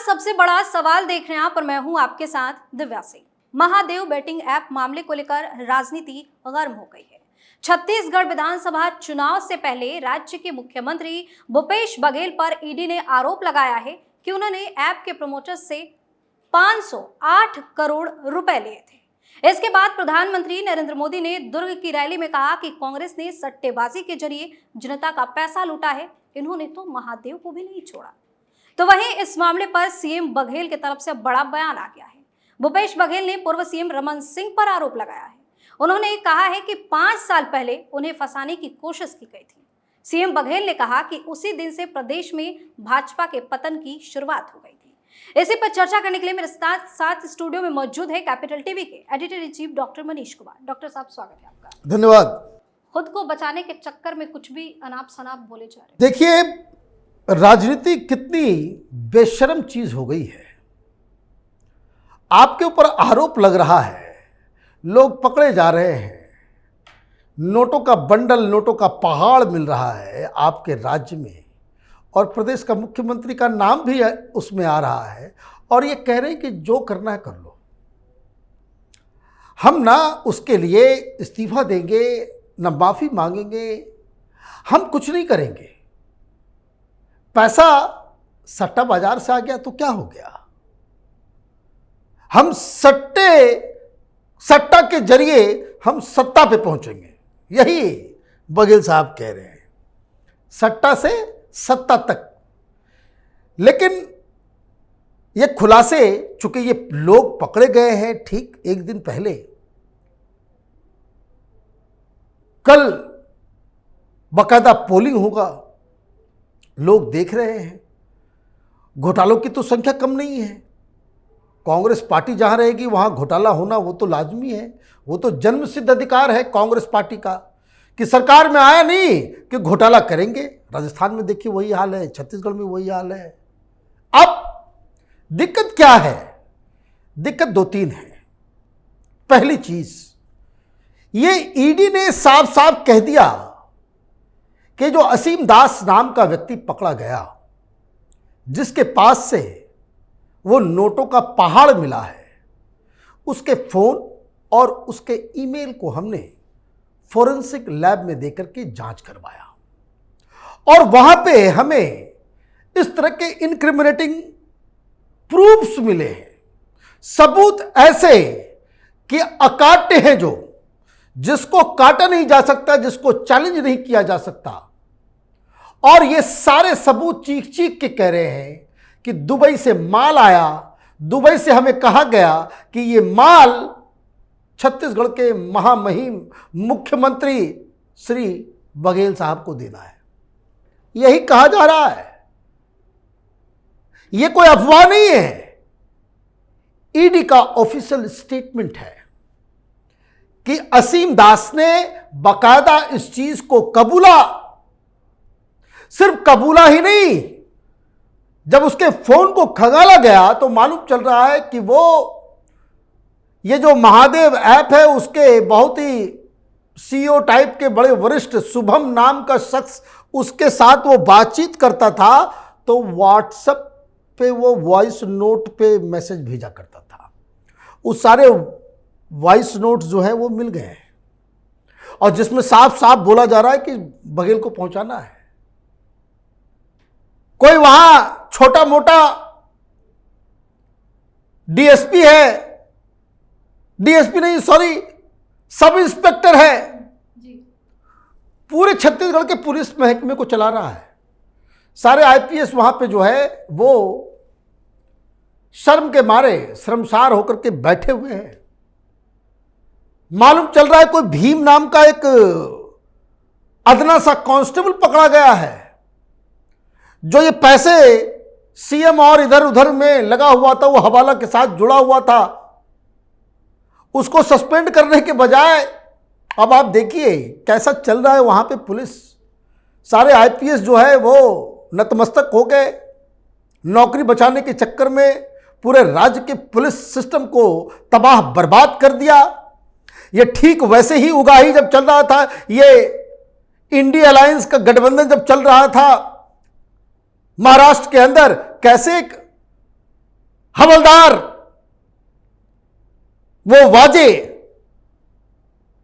सबसे बड़ा सवाल देख रहे हैं आप और मैं हूं आपके साथ दिव्या सिंह। महादेव बेटिंग ऐप मामले को लेकर राजनीति गर्म हो गई है। छत्तीसगढ़ विधानसभा चुनाव से पहले राज्य के मुख्यमंत्री भूपेश बघेल पर ईडी ने आरोप लगाया है कि उन्होंने ऐप के प्रमोटर्स से 508 करोड़ रुपए लिए थे। इसके बाद प्रधानमंत्री नरेंद्र मोदी ने दुर्ग की रैली में कहा कि कांग्रेस ने सट्टेबाजी के जरिए जनता का पैसा लूटा है, इन्होंने तो महादेव को भी नहीं छोड़ा। तो वहीं इस मामले पर सीएम बघेल की तरफ से बड़ा बयान आ गया है। भूपेश बघेल ने पूर्व सीएम रमन सिंह पर आरोप लगाया है। उन्होंने कहा है कि 5 साल पहले उन्हें फंसाने की कोशिश की गई थी। सीएम बघेल ने कहा कि उसी दिन से प्रदेश में भाजपा के पतन की शुरुआत हो गई थी। इसी पर चर्चा करने के लिए मेरे साथ स्टूडियो में मौजूद है कैपिटल टीवी के editor in chief doctor Manish Kumar. Doctor साहब, स्वागत है आपका। धन्यवाद। खुद को बचाने के चक्कर में कुछ भी अनाप शनाप बोले जा रहे हैं। देखिए, राजनीति कितनी बेशर्म चीज हो गई है। आपके ऊपर आरोप लग रहा है, लोग पकड़े जा रहे हैं, नोटों का बंडल, नोटों का पहाड़ मिल रहा है आपके राज्य में, और प्रदेश का मुख्यमंत्री का नाम भी उसमें आ रहा है, और ये कह रहे हैं कि जो करना है कर लो। हम ना उसके लिए इस्तीफा देंगे, ना माफी मांगेंगे, हम कुछ नहीं करेंगे। पैसा सट्टा बाजार से आ गया तो क्या हो गया? हम सट्टा के जरिए हम सत्ता पे पहुंचेंगे, यही बघेल साहब कह रहे हैं, सट्टा से सत्ता तक। लेकिन ये खुलासे, चूंकि ये लोग पकड़े गए हैं ठीक एक दिन पहले, कल बाकायदा पोलिंग होगा, लोग देख रहे हैं। घोटालों की तो संख्या कम नहीं है। कांग्रेस पार्टी जहां रहेगी वहां घोटाला होना वो तो लाजमी है, वो तो जन्मसिद्ध अधिकार है कांग्रेस पार्टी का कि सरकार में आया नहीं कि घोटाला करेंगे। राजस्थान में देखिए वही हाल है, छत्तीसगढ़ में वही हाल है। अब दिक्कत क्या है? दिक्कत 2-3 है। पहली चीज, ये ईडी ने साफ साफ कह दिया कि जो असीम दास नाम का व्यक्ति पकड़ा गया, जिसके पास से वो नोटों का पहाड़ मिला है, उसके फोन और उसके ईमेल को हमने फोरेंसिक लैब में देकर के जांच करवाया, और वहां पे हमें इस तरह के इनक्रिमिनेटिंग प्रूफ्स मिले हैं, सबूत ऐसे कि अकाट्य हैं, जिसको काटा नहीं जा सकता, जिसको चैलेंज नहीं किया जा सकता। और ये सारे सबूत चीख चीख के कह रहे हैं कि दुबई से माल आया, दुबई से हमें कहा गया कि ये माल छत्तीसगढ़ के महामहिम मुख्यमंत्री श्री बघेल साहब को देना है। यही कहा जा रहा है, ये कोई अफवाह नहीं है। ईडी का ऑफिशियल स्टेटमेंट है कि असीम दास ने बाकायदा इस चीज को कबूला। सिर्फ कबूला ही नहीं, जब उसके फोन को खंगाला गया तो मालूम चल रहा है कि वो ये जो महादेव ऐप है उसके बहुत ही सीईओ टाइप के बड़े वरिष्ठ शुभम नाम का शख्स उसके साथ वो बातचीत करता था, तो व्हाट्सएप पे वो वॉइस नोट पे मैसेज भेजा करता था। उस सारे वॉइस नोट्स जो है वो मिल गए हैं, और जिसमें साफ साफ बोला जा रहा है कि बघेल को पहुंचाना है। कोई वहां छोटा मोटा डीएसपी है, डीएसपी नहीं सॉरी सब इंस्पेक्टर है, पूरे छत्तीसगढ़ के पुलिस महकमे को चला रहा है। सारे आईपीएस वहां पे जो है वो शर्म के मारे शर्मसार होकर के बैठे हुए हैं। मालूम चल रहा है कोई भीम नाम का एक अदना सा कांस्टेबल पकड़ा गया है, जो ये पैसे सीएम और इधर उधर में लगा हुआ था, वो हवाला के साथ जुड़ा हुआ था। उसको सस्पेंड करने के बजाय अब आप देखिए कैसा चल रहा है वहां पे पुलिस। सारे आईपीएस जो है वो नतमस्तक हो गए। नौकरी बचाने के चक्कर में पूरे राज्य के पुलिस सिस्टम को तबाह बर्बाद कर दिया। ये ठीक वैसे ही उगाही जब चल रहा था, ये इंडिया अलायंस का गठबंधन जब चल रहा था महाराष्ट्र के अंदर, कैसे एक हवलदार वो वाजे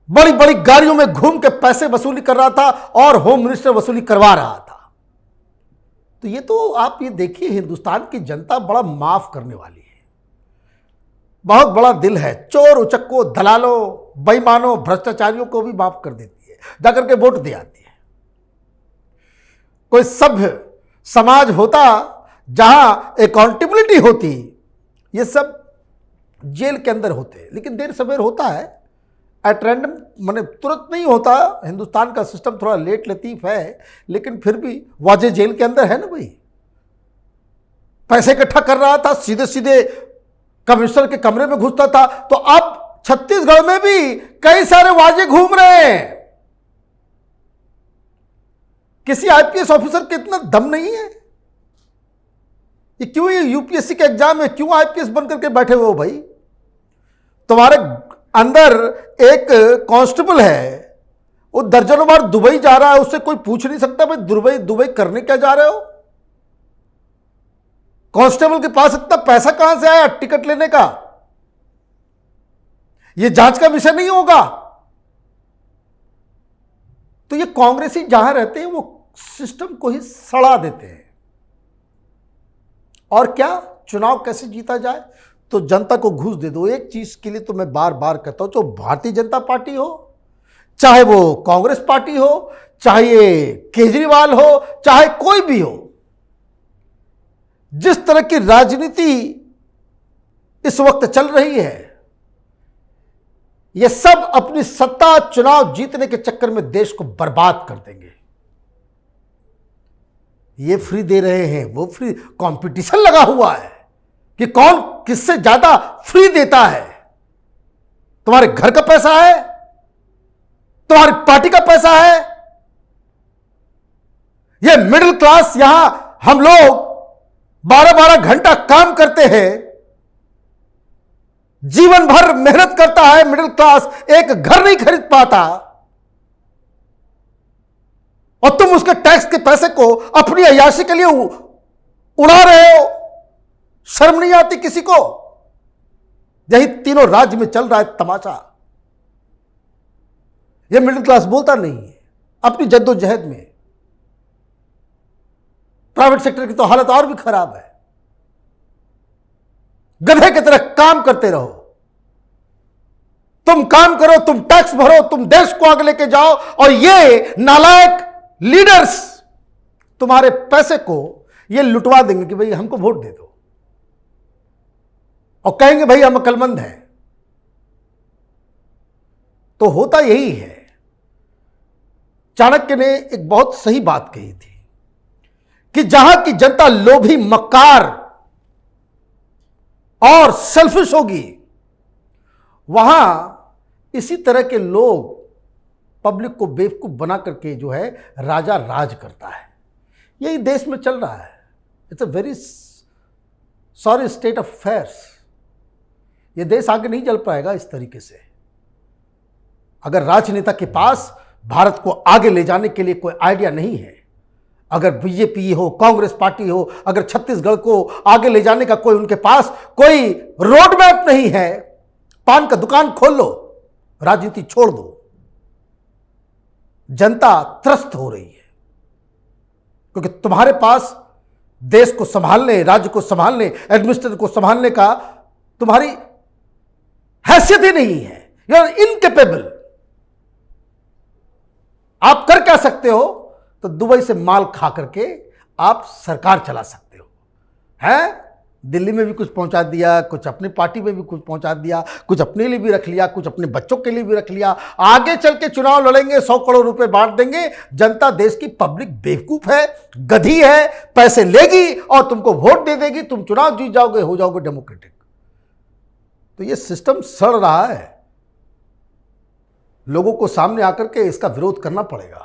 बड़ी बड़ी गाड़ियों में घूम के पैसे वसूली कर रहा था और होम मिनिस्टर वसूली करवा रहा था। तो ये तो आप ये देखिए, हिंदुस्तान की जनता बड़ा माफ करने वाली है, बहुत बड़ा दिल है। चोर उचक्कों, दलालों, बेईमानों, भ्रष्टाचारियों को भी माफ कर देती है, जाकर के वोट दे आती है। कोई सभ्य समाज होता जहां अकाउंटेबिलिटी होती, ये सब जेल के अंदर होते, लेकिन देर सवेर होता है, एट रैंडम, माने तुरंत नहीं होता। हिंदुस्तान का सिस्टम थोड़ा लेट लतीफ है, लेकिन फिर भी वाजे जेल के अंदर है ना भाई। पैसे इकट्ठा कर रहा था, सीधे सीधे कमिश्नर के कमरे में घुसता था। तो अब छत्तीसगढ़ में भी कई सारे वाजे घूम रहे हैं। किसी आईपीएस ऑफिसर के इतना दम नहीं है, ये क्यों ये यूपीएससी के एग्जाम में क्यों आईपीएस बन करके बैठे हुए हो भाई? तुम्हारे अंदर एक कांस्टेबल है, वो दर्जनों बार दुबई जा रहा है, उससे कोई पूछ नहीं सकता भाई दुबई दुबई करने क्या जा रहे हो? कांस्टेबल के पास इतना पैसा कहां से आया टिकट लेने का? यह जांच का विषय नहीं होगा। तो ये कांग्रेसी जहां रहते हैं वो सिस्टम को ही सड़ा देते हैं। और क्या, चुनाव कैसे जीता जाए? तो जनता को घूस दे दो। एक चीज के लिए तो मैं बार बार कहता हूं, जो भारतीय जनता पार्टी हो, चाहे वो कांग्रेस पार्टी हो, चाहे ये केजरीवाल हो, चाहे कोई भी हो, जिस तरह की राजनीति इस वक्त चल रही है, ये सब अपनी सत्ता चुनाव जीतने के चक्कर में देश को बर्बाद कर देंगे। ये फ्री दे रहे हैं, वो फ्री, कंपटीशन लगा हुआ है कि कौन किससे ज्यादा फ्री देता है। तुम्हारे घर का पैसा है, तुम्हारी पार्टी का पैसा है। ये मिडिल क्लास, यहां हम लोग 12-12 घंटा काम करते हैं, जीवन भर मेहनत करता है मिडिल क्लास, एक घर नहीं खरीद पाता, और तुम उसके टैक्स के पैसे को अपनी अय्याशी के लिए उड़ा रहे हो। शर्म नहीं आती किसी को? यही तीनों राज्य में चल रहा है तमाशा। यह मिडिल क्लास बोलता नहीं है अपनी जद्दोजहद में। प्राइवेट सेक्टर की तो हालत और भी खराब है। गधे की तरह काम करते रहो। तुम काम करो, तुम टैक्स भरो, तुम देश को आगे लेके जाओ, और ये नालायक लीडर्स तुम्हारे पैसे को ये लुटवा देंगे कि भाई हमको वोट दे दो, और कहेंगे भाई हम अक्लमंद हैं। तो होता यही है। चाणक्य ने एक बहुत सही बात कही थी कि जहां की जनता लोभी, मक्कार और सेल्फिश होगी, वहां इसी तरह के लोग पब्लिक को बेवकूफ बना करके जो है राजा राज करता है। यही देश में चल रहा है। It's a very sorry state of affairs. ये देश आगे नहीं चल पाएगा इस तरीके से अगर राजनेता के पास भारत को आगे ले जाने के लिए कोई आइडिया नहीं है। अगर बीजेपी हो, कांग्रेस पार्टी हो, अगर छत्तीसगढ़ को आगे ले जाने का कोई उनके पास कोई रोड मैप नहीं है, पान का दुकान खोल लो, राजनीति छोड़ दो। जनता त्रस्त हो रही है क्योंकि तुम्हारे पास देश को संभालने, राज्य को संभालने, एडमिनिस्ट्रेटर को संभालने का तुम्हारी हैसियत ही नहीं है। You are incapable. आप कर क्या सकते हो? तो दुबई से माल खा करके आप सरकार चला सकते हो। हैं? दिल्ली में भी कुछ पहुंचा दिया, कुछ अपनी पार्टी में भी कुछ पहुंचा दिया, कुछ अपने लिए भी रख लिया, कुछ अपने बच्चों के लिए भी रख लिया। आगे चल के चुनाव लड़ेंगे, 100 करोड़ रुपए बांट देंगे। जनता, देश की पब्लिक बेवकूफ है, गधी है, पैसे लेगी और तुमको वोट दे देगी। तुम चुनाव जीत जाओगे, हो जाओगे डेमोक्रेटिक। तो ये सिस्टम सड़ रहा है। लोगों को सामने आकर के इसका विरोध करना पड़ेगा।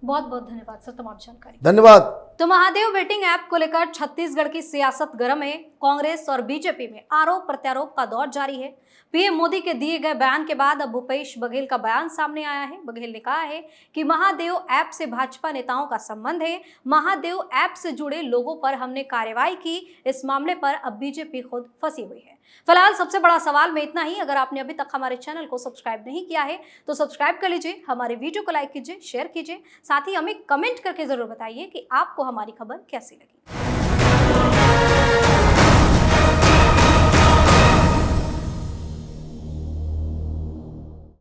बहुत बहुत धन्यवाद सर तमाम जानकारी। धन्यवाद। तो महादेव बेटिंग ऐप को लेकर छत्तीसगढ़ की सियासत गर्म है। कांग्रेस और बीजेपी में आरोप प्रत्यारोप का दौर जारी है। पीएम मोदी के दिए गए बयान के बाद अब भूपेश बघेल का बयान सामने आया है। बघेल ने कहा है कि महादेव ऐप से भाजपा नेताओं का संबंध है। महादेव ऐप से जुड़े लोगों पर हमने कार्रवाई की। इस मामले पर अब बीजेपी खुद फंसी हुई है। फिलहाल सबसे बड़ा सवाल में इतना ही। अगर आपने अभी तक हमारे चैनल को सब्सक्राइब नहीं किया है तो सब्सक्राइब कर लीजिए, हमारे वीडियो को लाइक कीजिए, शेयर कीजिए, साथ ही हमें कमेंट करके जरूर बताइए कि आपको हमारी खबर कैसी लगी।